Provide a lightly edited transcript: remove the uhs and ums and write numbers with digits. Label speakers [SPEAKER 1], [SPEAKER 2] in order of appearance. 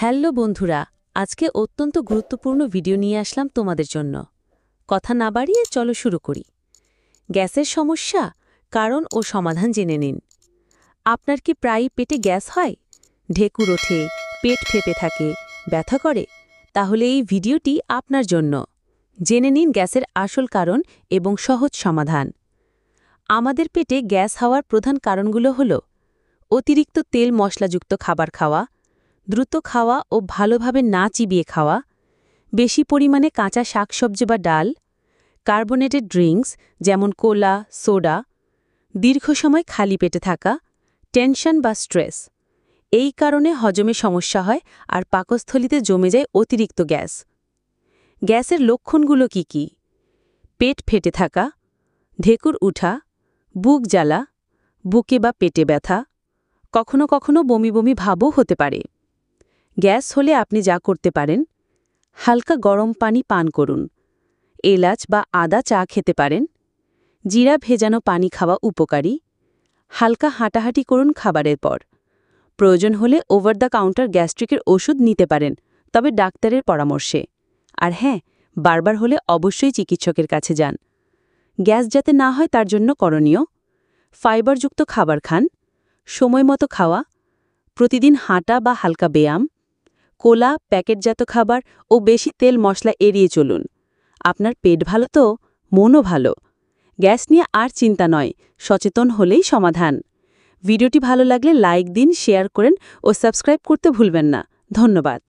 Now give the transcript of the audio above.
[SPEAKER 1] Hello বন্ধুরা, আজকে অত্যন্ত গুরুত্বপূর্ণ ভিডিও নিয়ে আসলাম তোমাদের জন্য। কথা না বাড়িয়ে চলো শুরু করি। গ্যাসের সমস্যা, কারণ ও সমাধান জেনে নিন। আপনার কি প্রায়ই পেটে গ্যাস হয়, ঢেকুর ওঠে, পেট ফেঁপে থাকে, ব্যথা করে? তাহলে এই ভিডিওটি আপনার জন্য। জেনে নিন গ্যাসের আসল কারণ এবং সহজ সমাধান। আমাদের পেটে গ্যাস হওয়ার প্রধান কারণগুলো হল অতিরিক্ত তেল মশলাযুক্ত খাবার খাওয়া, দ্রুত খাওয়া ও ভালোভাবে না চিবিয়ে খাওয়া, বেশি পরিমাণে কাঁচা শাকসবজি বা ডাল, কার্বোনেটেড ড্রিঙ্কস যেমন কোলা, সোডা, দীর্ঘ সময় খালি পেটে থাকা, টেনশন বা স্ট্রেস। এই কারণে হজমে সমস্যা হয় আর পাকস্থলিতে জমে যায় অতিরিক্ত গ্যাস। গ্যাসের লক্ষণগুলো কি কি? পেট ফেটে থাকা, ঢেকুর উঠা, বুক জ্বালা, বুকে বা পেটে ব্যথা, কখনো কখনো বমি বমি ভাবও হতে পারে। গ্যাস হলে আপনি যা করতে পারেন: হালকা গরম পানি পান করুন, এলাচ বা আদা চা খেতে পারেন, জিরা ভেজানো পানি খাওয়া উপকারী, হালকা হাঁটাহাঁটি করুন খাবারের পর। প্রয়োজন হলে ওভার দ্য কাউন্টার গ্যাস্ট্রিকের ওষুধ নিতে পারেন, তবে ডাক্তারের পরামর্শে। আর হ্যাঁ, বারবার হলে অবশ্যই চিকিৎসকের কাছে যান। গ্যাস যাতে না হয় তার জন্য করণীয়: ফাইবারযুক্ত খাবার খান, সময়মতো খাওয়া, প্রতিদিন হাঁটা বা হালকা ব্যায়াম, কোলা, প্যাকেটজাত খাবার ও বেশি তেল মশলা এড়িয়ে চলুন। আপনার পেট ভালো তো মনও ভালো। গ্যাস নিয়ে আর চিন্তা নয়, সচেতন হলেই সমাধান। ভিডিওটি ভালো লাগলে লাইক দিন, শেয়ার করেন ও সাবস্ক্রাইব করতে ভুলবেন না। ধন্যবাদ।